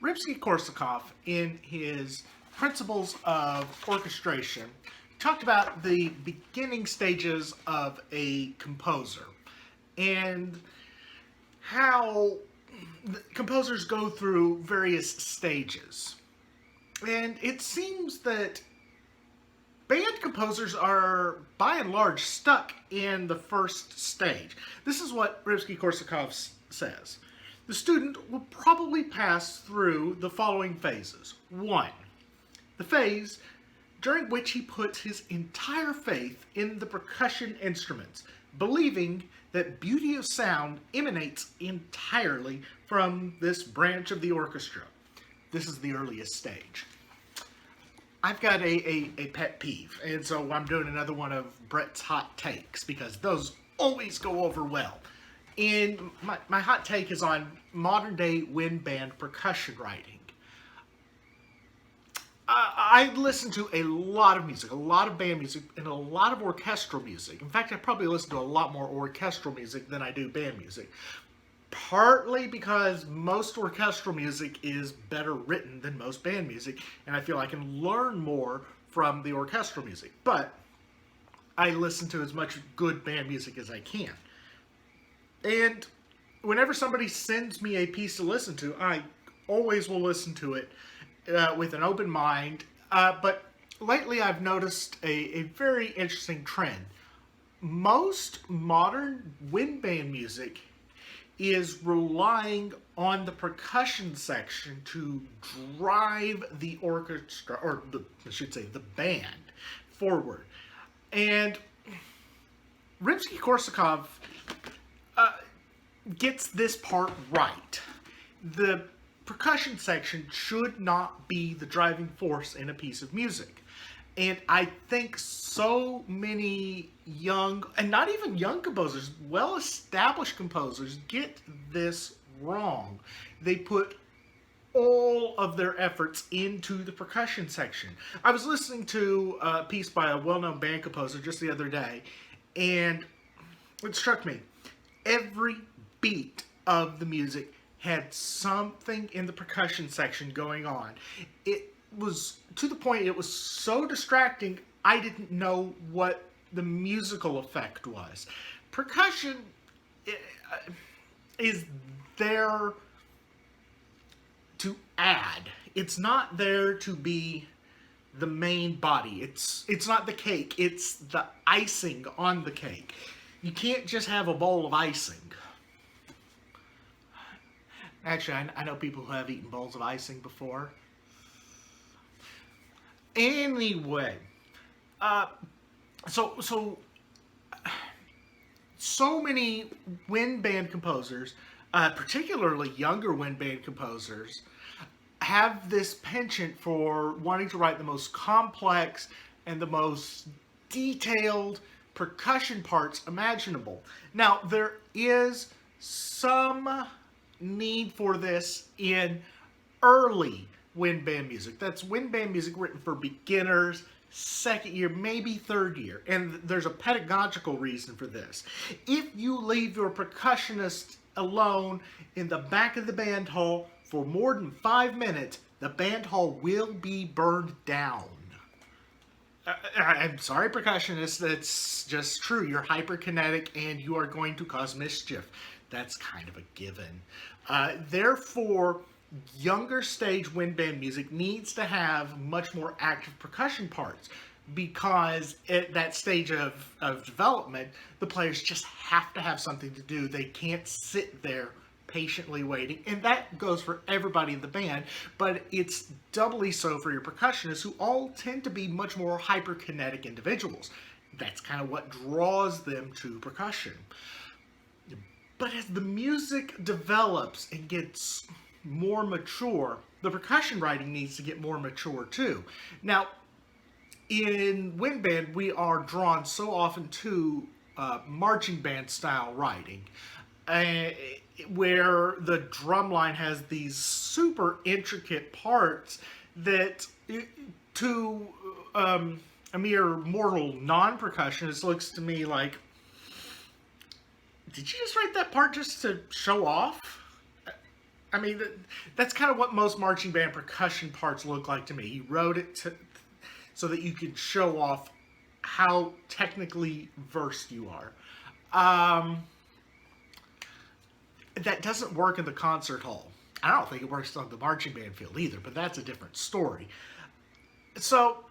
Rimsky-Korsakov, in his Principles of Orchestration, talked about the beginning stages of a composer and how composers go through various stages. And it seems that band composers are, by and large, stuck in the first stage. This is what Rimsky-Korsakov says. The student will probably pass through the following phases. 1. The phase during which he puts his entire faith in the percussion instruments, believing that beauty of sound emanates entirely from this branch of the orchestra. This is the earliest stage. I've got a pet peeve, and so I'm doing another one of Brets' hot takes because those always go over well. And my hot take is on modern day wind band percussion writing. I listen to a lot of music, a lot of band music, and a lot of orchestral music. In fact, I probably listen to a lot more orchestral music than I do band music. Partly because most orchestral music is better written than most band music, and I feel I can learn more from the orchestral music. But I listen to as much good band music as I can. And whenever somebody sends me a piece to listen to, I always will listen to it with an open mind. But lately I've noticed a very interesting trend. Most modern wind band music is relying on the percussion section to drive the orchestra, or I should say the band, forward. And Rimsky-Korsakov gets this part right. The percussion section should not be the driving force in a piece of music. And I think so many young, and not even young composers, well-established composers get this wrong. They put all of their efforts into the percussion section. I was listening to a piece by a well-known band composer just the other day, and it struck me. Every beat of the music had something in the percussion section going on. It was to the point it was so distracting I didn't know what the musical effect was. Percussion is there to add. It's not there to be the main body. It's not the cake. It's the icing on the cake. You can't just have a bowl of icing. Actually, I know people who have eaten bowls of icing before. Anyway, so many wind band composers, particularly younger wind band composers, have this penchant for wanting to write the most complex and the most detailed percussion parts imaginable. Now, there is some need for this in early wind band music. That's wind band music written for beginners, second year, maybe third year. And there's a pedagogical reason for this. If you leave your percussionist alone in the back of the band hall for more than 5 minutes, the band hall will be burned down. I'm sorry, percussionists, that's just true. You're hyperkinetic and you are going to cause mischief. That's kind of a given. Therefore, younger stage wind band music needs to have much more active percussion parts because at that stage of development, the players just have to have something to do. They can't sit there patiently waiting, and that goes for everybody in the band, but it's doubly so for your percussionists who all tend to be much more hyperkinetic individuals. That's kind of what draws them to percussion. But as the music develops and gets more mature, the percussion writing needs to get more mature too. Now, in wind band, we are drawn so often to marching band style writing, where the drum line has these super intricate parts that to a mere mortal non-percussionist looks to me like, did you just write that part just to show off? I mean, that's kind of what most marching band percussion parts look like to me. He wrote it so that you could show off how technically versed you are. That doesn't work in the concert hall. I don't think it works on the marching band field either, but that's a different story. So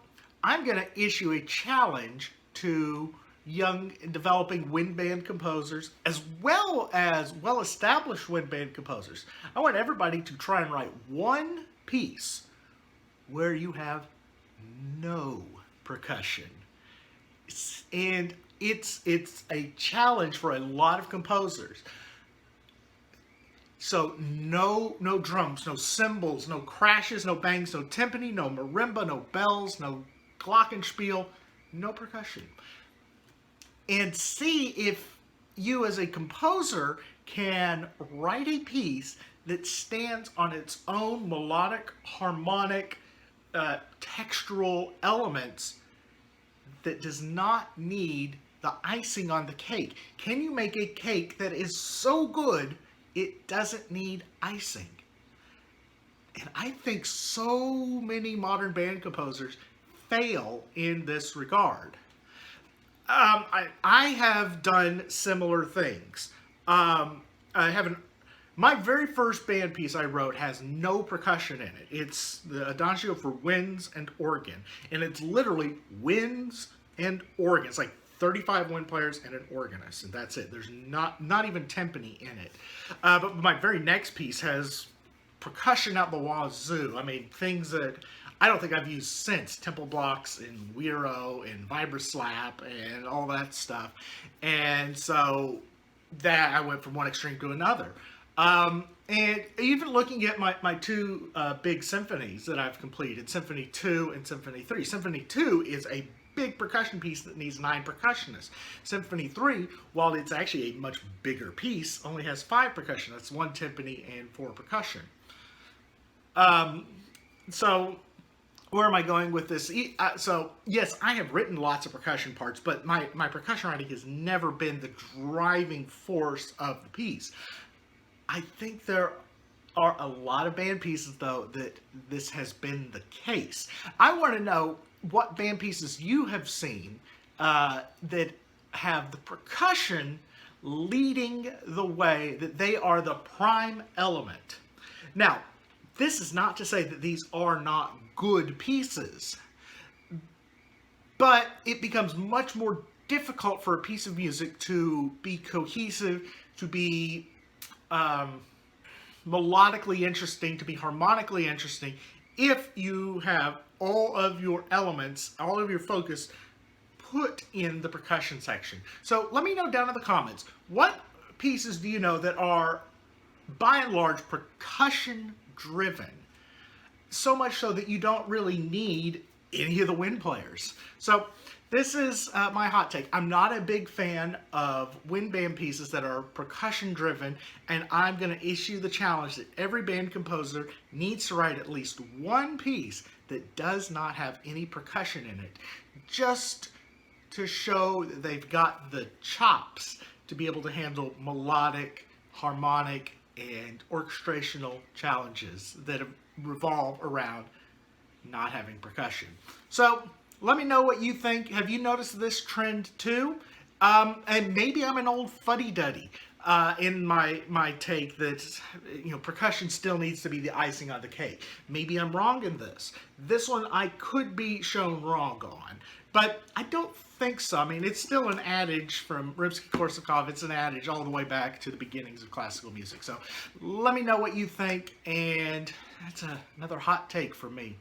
I'm going to issue a challenge to young and developing wind band composers as well-established wind band composers. I want everybody to try and write one piece where you have no percussion. And it's a challenge for a lot of composers. So no drums, no cymbals, no crashes, no bangs, no timpani, no marimba, no bells, no glockenspiel, no percussion. And see if you as a composer can write a piece that stands on its own melodic, harmonic, textural elements that does not need the icing on the cake. Can you make a cake that is so good it doesn't need icing? And I think so many modern band composers fail in this regard. I have done similar things. My very first band piece I wrote has no percussion in it. It's the Adagio for winds and organ. And it's literally winds and organ. It's like 35 wind players and an organist, and that's it. There's not even timpani in it. But my very next piece has percussion out the wazoo. I mean, things that I don't think I've used since. Temple blocks and Wiro and Vibraslap and all that stuff. And so that I went from one extreme to another. And even looking at my two big symphonies that I've completed, Symphony 2 and Symphony 3. Symphony 2 is a big percussion piece that needs 9 percussionists. Symphony 3, while it's actually a much bigger piece, only has 5 percussion. That's 1 timpani and 4 percussion. So where am I going with this? So yes, I have written lots of percussion parts, but my percussion writing has never been the driving force of the piece. I think there are a lot of band pieces, though, that this has been the case. I want to know what band pieces you have seen that have the percussion leading the way, that they are the prime element. Now, this is not to say that these are not good pieces, but it becomes much more difficult for a piece of music to be cohesive, to be melodically interesting, to be harmonically interesting, if you have all of your elements, all of your focus put in the percussion section. So let me know down in the comments, what pieces do you know that are by and large percussion driven? So much so that you don't really need any of the wind players. So this is my hot take. I'm not a big fan of wind band pieces that are percussion driven, and I'm going to issue the challenge that every band composer needs to write at least one piece that does not have any percussion in it, just to show that they've got the chops to be able to handle melodic, harmonic, and orchestrational challenges that revolve around not having percussion. So let me know what you think. Have you noticed this trend too? And maybe I'm an old fuddy-duddy in my take that, you know, percussion still needs to be the icing on the cake. Maybe I'm wrong in this. This one I could be shown wrong on, but I don't think so. I mean, it's still an adage from Rimsky-Korsakov. It's an adage all the way back to the beginnings of classical music. So let me know what you think, and that's another hot take for me.